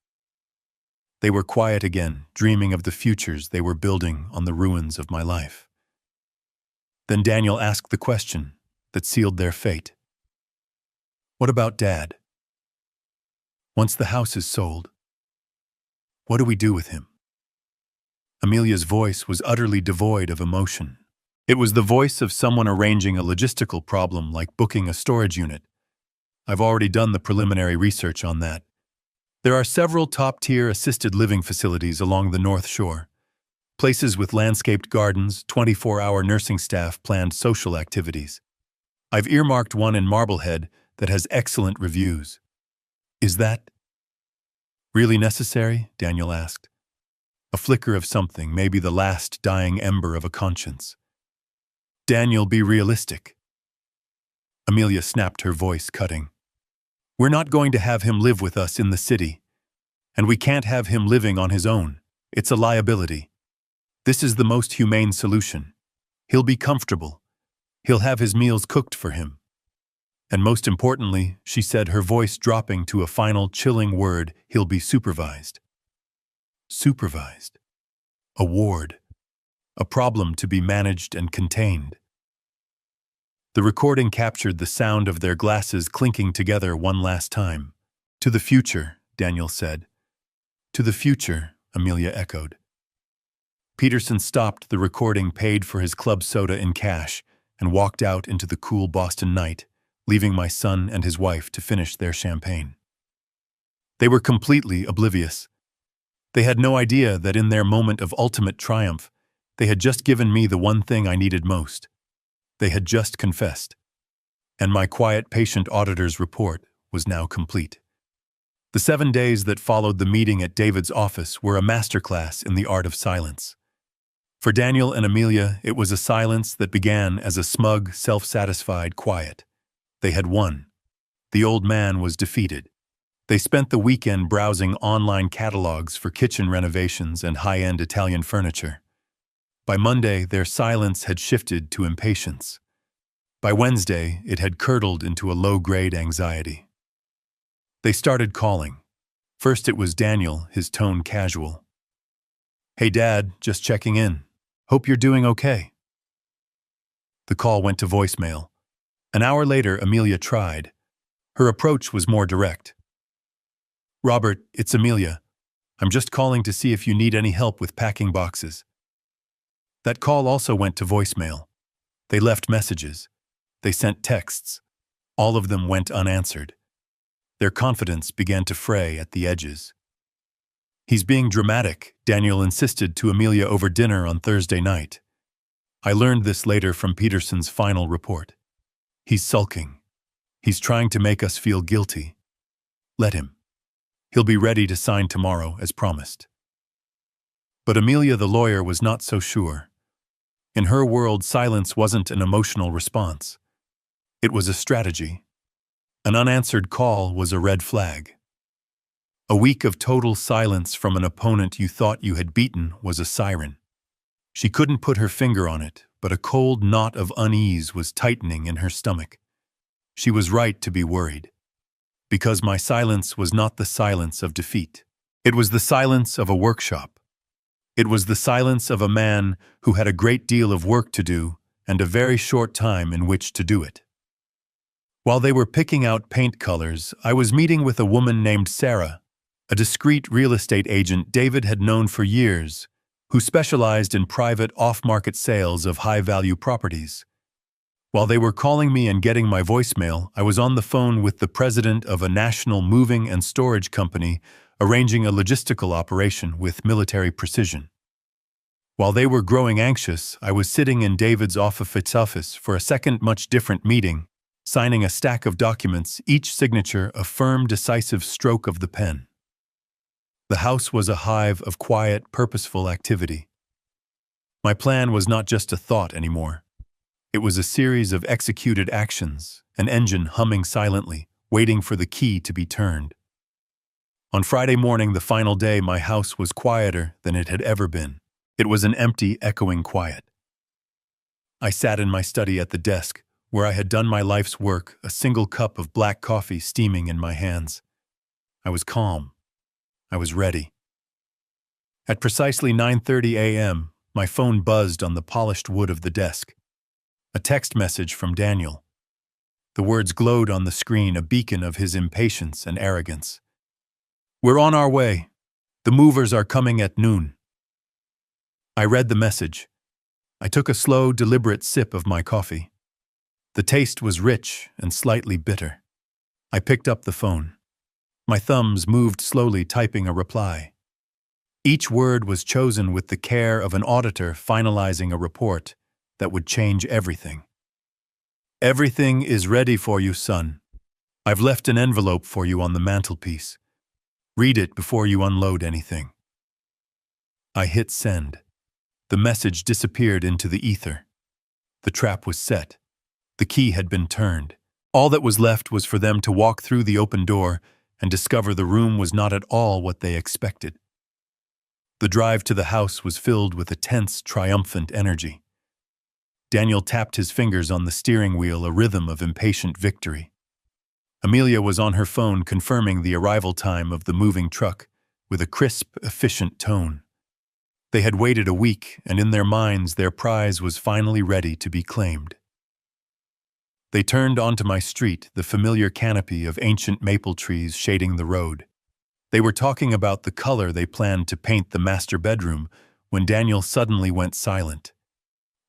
They were quiet again, dreaming of the futures they were building on the ruins of my life. Then Daniel asked the question that sealed their fate. What about Dad? Once the house is sold, what do we do with him? Amelia's voice was utterly devoid of emotion. It was the voice of someone arranging a logistical problem like booking a storage unit. I've already done the preliminary research on that. There are several top-tier assisted living facilities along the North Shore. Places with landscaped gardens, 24-hour nursing staff, planned social activities. I've earmarked one in Marblehead that has excellent reviews. Is that really necessary? Daniel asked. A flicker of something, maybe the last dying ember of a conscience. Daniel, be realistic. Amelia snapped, her voice cutting. We're not going to have him live with us in the city. And we can't have him living on his own. It's a liability. This is the most humane solution. He'll be comfortable. He'll have his meals cooked for him. And most importantly, she said, her voice dropping to a final chilling word, he'll be supervised. Supervised. A ward. A problem to be managed and contained. The recording captured the sound of their glasses clinking together one last time. To the future, Daniel said. To the future, Amelia echoed. Peterson stopped the recording, paid for his club soda in cash, and walked out into the cool Boston night, leaving my son and his wife to finish their champagne. They were completely oblivious. They had no idea that in their moment of ultimate triumph, they had just given me the one thing I needed most. They had just confessed. And my quiet, patient auditor's report was now complete. The 7 days that followed the meeting at David's office were a masterclass in the art of silence. For Daniel and Amelia, it was a silence that began as a smug, self-satisfied quiet. They had won. The old man was defeated. They spent the weekend browsing online catalogs for kitchen renovations and high-end Italian furniture. By Monday, their silence had shifted to impatience. By Wednesday, it had curdled into a low-grade anxiety. They started calling. First it was Daniel, his tone casual. "Hey Dad, just checking in. Hope you're doing okay." The call went to voicemail. An hour later, Amelia tried. Her approach was more direct. "Robert, it's Amelia. I'm just calling to see if you need any help with packing boxes." That call also went to voicemail. They left messages. They sent texts. All of them went unanswered. Their confidence began to fray at the edges. "He's being dramatic," Daniel insisted to Amelia over dinner on Thursday night. I learned this later from Peterson's final report. "He's sulking. He's trying to make us feel guilty. Let him. He'll be ready to sign tomorrow, as promised." But Amelia the lawyer was not so sure. In her world, silence wasn't an emotional response. It was a strategy. An unanswered call was a red flag. A week of total silence from an opponent you thought you had beaten was a siren. She couldn't put her finger on it, but a cold knot of unease was tightening in her stomach. She was right to be worried. Because my silence was not the silence of defeat. It was the silence of a workshop. It was the silence of a man who had a great deal of work to do and a very short time in which to do it. While they were picking out paint colors, I was meeting with a woman named Sarah, a discreet real estate agent David had known for years, who specialized in private off-market sales of high-value properties. While they were calling me and getting my voicemail, I was on the phone with the president of a national moving and storage company arranging a logistical operation with military precision. While they were growing anxious, I was sitting in David's office for a second much different meeting, signing a stack of documents, each signature a firm, decisive stroke of the pen. The house was a hive of quiet, purposeful activity. My plan was not just a thought anymore. It was a series of executed actions, an engine humming silently, waiting for the key to be turned. On Friday morning, the final day, my house was quieter than it had ever been. It was an empty, echoing quiet. I sat in my study at the desk, where I had done my life's work, a single cup of black coffee steaming in my hands. I was calm. I was ready. At precisely 9:30 a.m., my phone buzzed on the polished wood of the desk. A text message from Daniel. The words glowed on the screen, a beacon of his impatience and arrogance. "We're on our way. The movers are coming at noon." I read the message. I took a slow, deliberate sip of my coffee. The taste was rich and slightly bitter. I picked up the phone. My thumbs moved slowly, typing a reply. Each word was chosen with the care of an auditor finalizing a report that would change everything. "Everything is ready for you, son. I've left an envelope for you on the mantelpiece. Read it before you unload anything." I hit send. The message disappeared into the ether. The trap was set. The key had been turned. All that was left was for them to walk through the open door and discover the room was not at all what they expected. The drive to the house was filled with a tense, triumphant energy. Daniel tapped his fingers on the steering wheel, a rhythm of impatient victory. Amelia was on her phone confirming the arrival time of the moving truck with a crisp, efficient tone. They had waited a week, and in their minds their prize was finally ready to be claimed. They turned onto my street, the familiar canopy of ancient maple trees shading the road. They were talking about the color they planned to paint the master bedroom when Daniel suddenly went silent.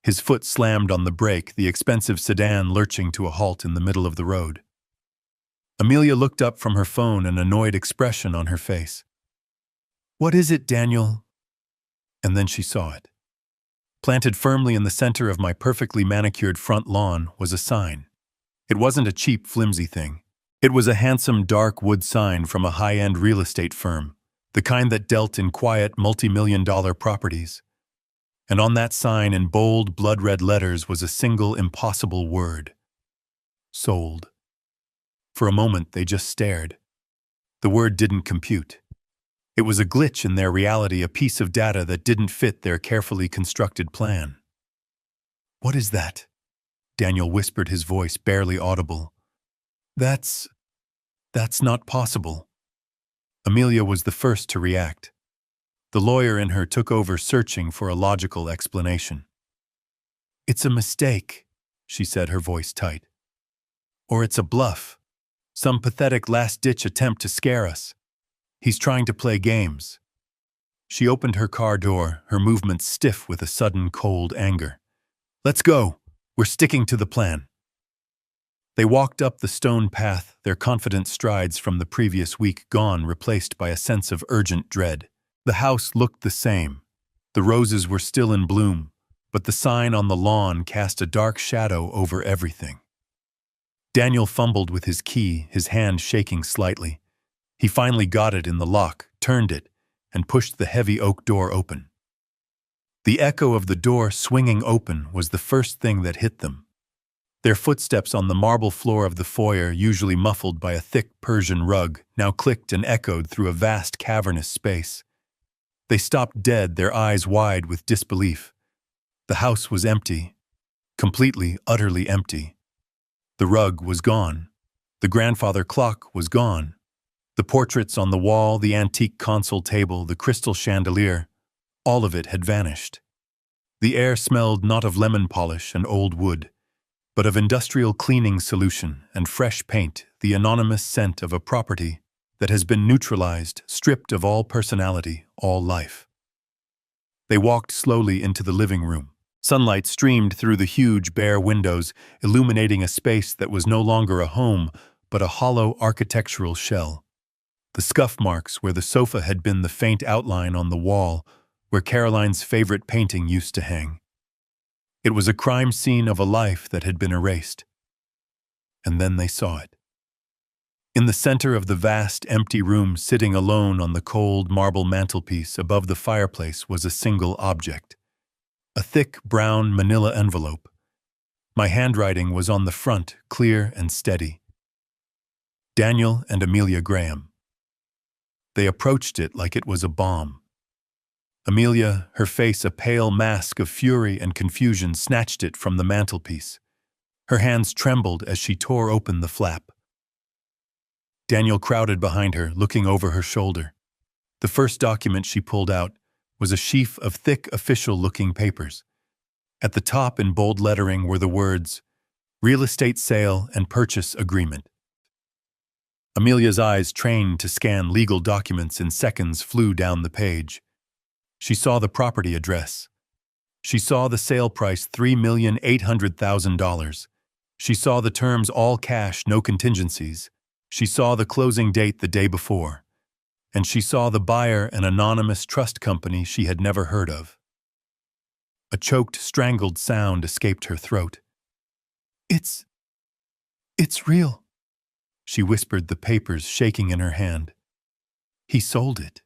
His foot slammed on the brake, the expensive sedan lurching to a halt in the middle of the road. Amelia looked up from her phone, an annoyed expression on her face. "What is it, Daniel?" And then she saw it. Planted firmly in the center of my perfectly manicured front lawn was a sign. It wasn't a cheap, flimsy thing. It was a handsome, dark wood sign from a high-end real estate firm, the kind that dealt in quiet, multi-million-dollar properties. And on that sign, in bold, blood-red letters, was a single, impossible word. Sold. For a moment, they just stared. The word didn't compute. It was a glitch in their reality, a piece of data that didn't fit their carefully constructed plan. "What is that?" Daniel whispered, his voice barely audible. That's not possible." Amelia was the first to react. The lawyer in her took over, searching for a logical explanation. "It's a mistake," she said, her voice tight. "Or it's a bluff. Some pathetic last-ditch attempt to scare us. He's trying to play games." She opened her car door, her movements stiff with a sudden cold anger. "Let's go. We're sticking to the plan." They walked up the stone path, their confident strides from the previous week gone, replaced by a sense of urgent dread. The house looked the same. The roses were still in bloom, but the sign on the lawn cast a dark shadow over everything. Daniel fumbled with his key, his hand shaking slightly. He finally got it in the lock, turned it, and pushed the heavy oak door open. The echo of the door swinging open was the first thing that hit them. Their footsteps on the marble floor of the foyer, usually muffled by a thick Persian rug, now clicked and echoed through a vast cavernous space. They stopped dead, their eyes wide with disbelief. The house was empty. Completely, utterly empty. The rug was gone. The grandfather clock was gone. The portraits on the wall, the antique console table, the crystal chandelier, all of it had vanished. The air smelled not of lemon polish and old wood, but of industrial cleaning solution and fresh paint, the anonymous scent of a property that has been neutralized, stripped of all personality, all life. They walked slowly into the living room. Sunlight streamed through the huge, bare windows, illuminating a space that was no longer a home, but a hollow architectural shell. The scuff marks where the sofa had been, the faint outline on the wall where Caroline's favorite painting used to hang. It was a crime scene of a life that had been erased. And then they saw it. In the center of the vast, empty room, sitting alone on the cold marble mantelpiece above the fireplace, was a single object. A thick, brown manila envelope. My handwriting was on the front, clear and steady. Daniel and Amelia Graham. They approached it like it was a bomb. Amelia, her face a pale mask of fury and confusion, snatched it from the mantelpiece. Her hands trembled as she tore open the flap. Daniel crowded behind her, looking over her shoulder. The first document she pulled out was a sheaf of thick, official-looking papers. At the top, in bold lettering, were the words, "Real estate sale and purchase agreement." Amelia's eyes, trained to scan legal documents in seconds, flew down the page. She saw the property address. She saw the sale price, $3,800,000. She saw the terms, all cash, no contingencies. She saw the closing date the day before. And she saw the buyer, an anonymous trust company she had never heard of. A choked, strangled sound escaped her throat. It's real," she whispered, the papers shaking in her hand. "He sold it.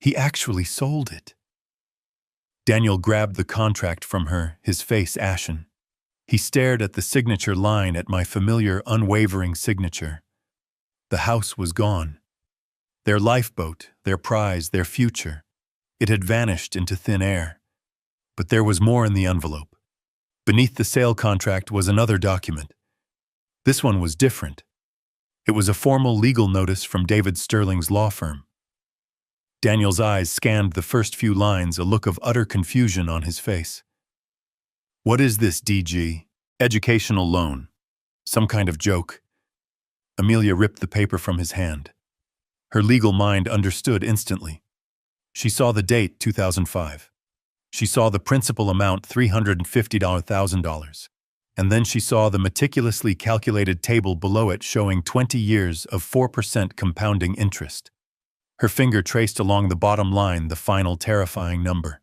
He actually sold it." Daniel grabbed the contract from her, his face ashen. He stared at the signature line, at my familiar, unwavering signature. The house was gone. Their lifeboat, their prize, their future. It had vanished into thin air. But there was more in the envelope. Beneath the sale contract was another document. This one was different. It was a formal legal notice from David Sterling's law firm. Daniel's eyes scanned the first few lines, a look of utter confusion on his face. "What is this, DG? Educational loan. Some kind of joke. Amelia ripped the paper from his hand. Her legal mind understood instantly. She saw the date, 2005. She saw the principal amount, $350,000. And then she saw the meticulously calculated table below it showing 20 years of 4% compounding interest. Her finger traced along the bottom line the final terrifying number.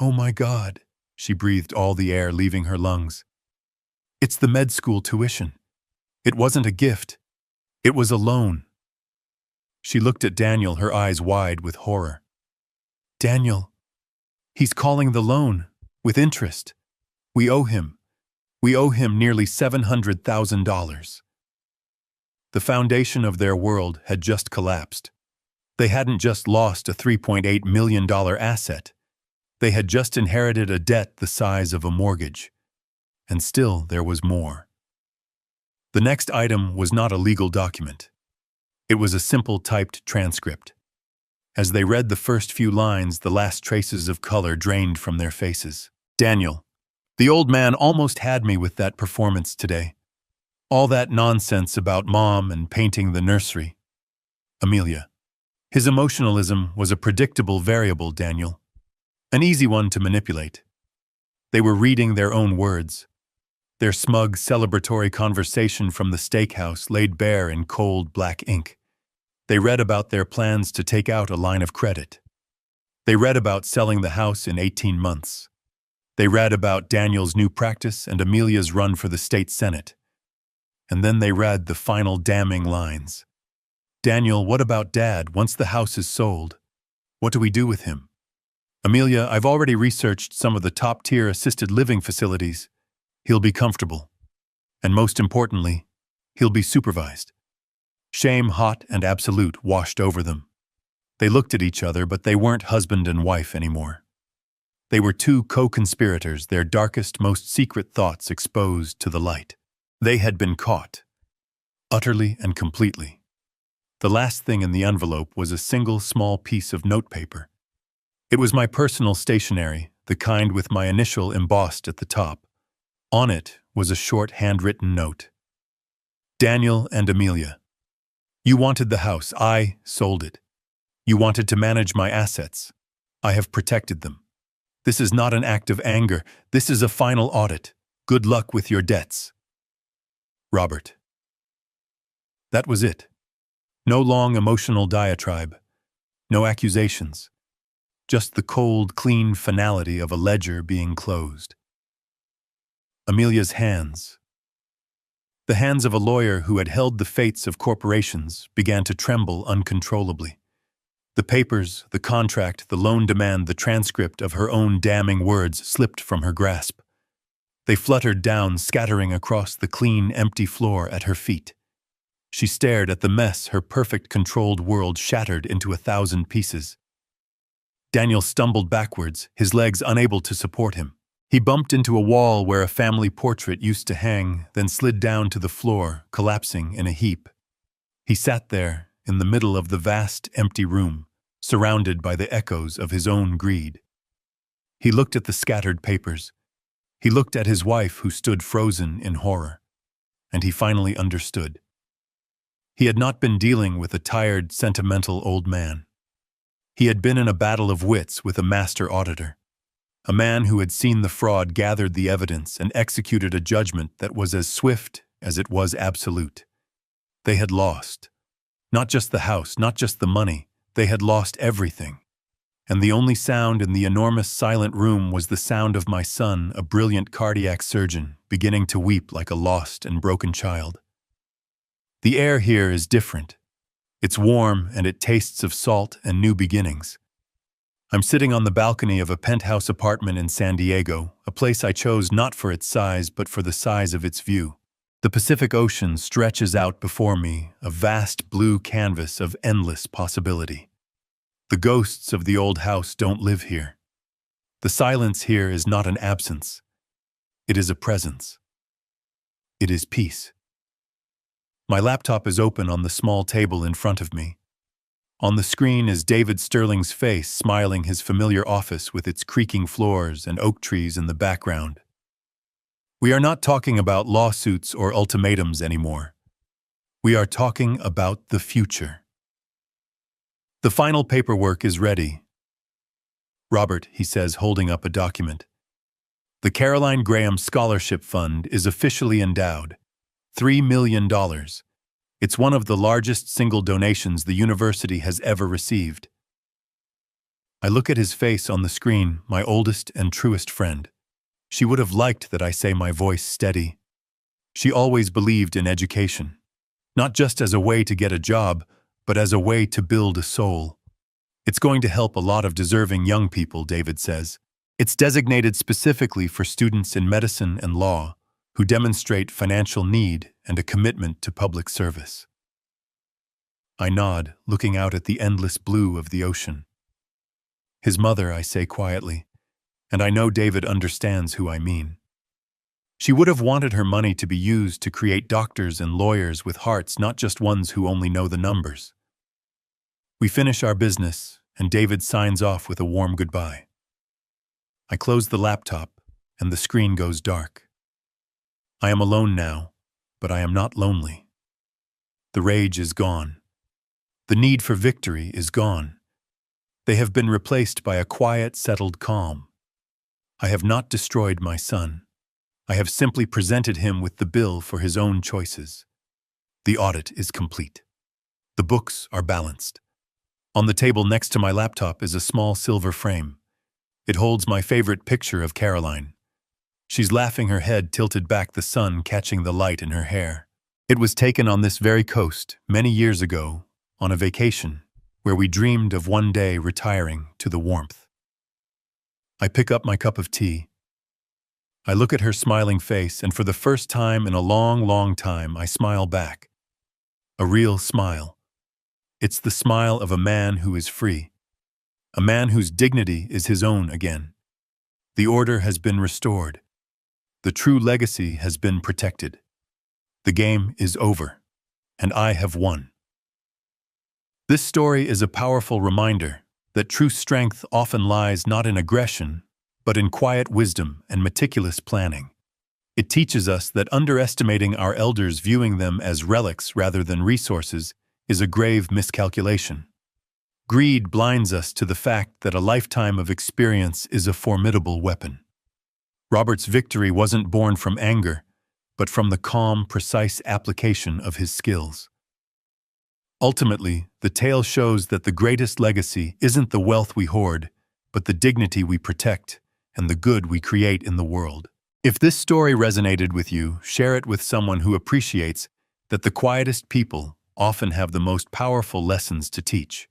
"Oh my God," she breathed, all the air leaving her lungs. "It's the med school tuition. It wasn't a gift. It was a loan." She looked at Daniel, her eyes wide with horror. "Daniel, he's calling the loan, with interest. We owe him nearly $700,000. The foundation of their world had just collapsed. They hadn't just lost a $3.8 million asset. They had just inherited a debt the size of a mortgage. And still there was more. The next item was not a legal document. It was a simple typed transcript. As they read the first few lines, the last traces of color drained from their faces. "Daniel, the old man almost had me with that performance today. All that nonsense about Mom and painting the nursery. Amelia, his emotionalism was a predictable variable, Daniel. An easy one to manipulate. They were reading their own words. Their smug, celebratory conversation from the steakhouse laid bare in cold black ink. They read about their plans to take out a line of credit. They read about selling the house in 18 months. They read about Daniel's new practice and Amelia's run for the state senate. And then they read the final damning lines. "Daniel, what about Dad once the house is sold? What do we do with him? Amelia, I've already researched some of the top-tier assisted living facilities. He'll be comfortable. And most importantly, he'll be supervised." Shame, hot and absolute, washed over them. They looked at each other, but they weren't husband and wife anymore. They were two co-conspirators, their darkest, most secret thoughts exposed to the light. They had been caught. Utterly and completely. The last thing in the envelope was a single small piece of notepaper. It was my personal stationery, the kind with my initial embossed at the top. On it was a short handwritten note. "Daniel and Amelia, you wanted the house. I sold it. You wanted to manage my assets. I have protected them. This is not an act of anger. This is a final audit. Good luck with your debts. Robert." That was it. No long emotional diatribe. No accusations. Just the cold, clean finality of a ledger being closed. Amelia's hands. The hands of a lawyer who had held the fates of corporations began to tremble uncontrollably. The papers, the contract, the loan demand, the transcript of her own damning words slipped from her grasp. They fluttered down, scattering across the clean, empty floor at her feet. She stared at the mess, her perfect, controlled world shattered into 1,000 pieces. Daniel stumbled backwards, his legs unable to support him. He bumped into a wall where a family portrait used to hang, then slid down to the floor, collapsing in a heap. He sat there, in the middle of the vast, empty room, surrounded by the echoes of his own greed. He looked at the scattered papers. He looked at his wife, who stood frozen in horror. And he finally understood. He had not been dealing with a tired, sentimental old man. He had been in a battle of wits with a master auditor. A man who had seen the fraud, gathered the evidence, and executed a judgment that was as swift as it was absolute. They had lost. Not just the house, not just the money. They had lost everything. And the only sound in the enormous silent room was the sound of my son, a brilliant cardiac surgeon, beginning to weep like a lost and broken child. The air here is different. It's warm and it tastes of salt and new beginnings. I'm sitting on the balcony of a penthouse apartment in San Diego, a place I chose not for its size but for the size of its view. The Pacific Ocean stretches out before me, a vast blue canvas of endless possibility. The ghosts of the old house don't live here. The silence here is not an absence. It is a presence. It is peace. My laptop is open on the small table in front of me. On the screen is David Sterling's face, smiling, his familiar office with its creaking floors and oak trees in the background. We are not talking about lawsuits or ultimatums anymore. We are talking about the future. The final paperwork is ready. Robert, he says, holding up a document. The Caroline Graham Scholarship Fund is officially endowed. $3 million. It's one of the largest single donations the university has ever received. I look at his face on the screen, my oldest and truest friend. She would have liked that I say my voice steady. She always believed in education, not just as a way to get a job, but as a way to build a soul. It's going to help a lot of deserving young people, David says. It's designated specifically for students in medicine and law who demonstrate financial need and a commitment to public service. I nod, looking out at the endless blue of the ocean. His mother, I say quietly, and I know David understands who I mean. She would have wanted her money to be used to create doctors and lawyers with hearts, not just ones who only know the numbers. We finish our business, and David signs off with a warm goodbye. I close the laptop, and the screen goes dark. I am alone now, but I am not lonely. The rage is gone. The need for victory is gone. They have been replaced by a quiet, settled calm. I have not destroyed my son. I have simply presented him with the bill for his own choices. The audit is complete. The books are balanced. On the table next to my laptop is a small silver frame. It holds my favorite picture of Caroline. She's laughing, her head tilted back, the sun catching the light in her hair. It was taken on this very coast many years ago, on a vacation, where we dreamed of one day retiring to the warmth. I pick up my cup of tea. I look at her smiling face, and for the first time in a long, long time, I smile back. A real smile. It's the smile of a man who is free. A man whose dignity is his own again. The order has been restored. The true legacy has been protected. The game is over, and I have won. This story is a powerful reminder that true strength often lies not in aggression, but in quiet wisdom and meticulous planning. It teaches us that underestimating our elders, viewing them as relics rather than resources, is a grave miscalculation. Greed blinds us to the fact that a lifetime of experience is a formidable weapon. Robert's victory wasn't born from anger, but from the calm, precise application of his skills. Ultimately, the tale shows that the greatest legacy isn't the wealth we hoard, but the dignity we protect and the good we create in the world. If this story resonated with you, share it with someone who appreciates that the quietest people often have the most powerful lessons to teach.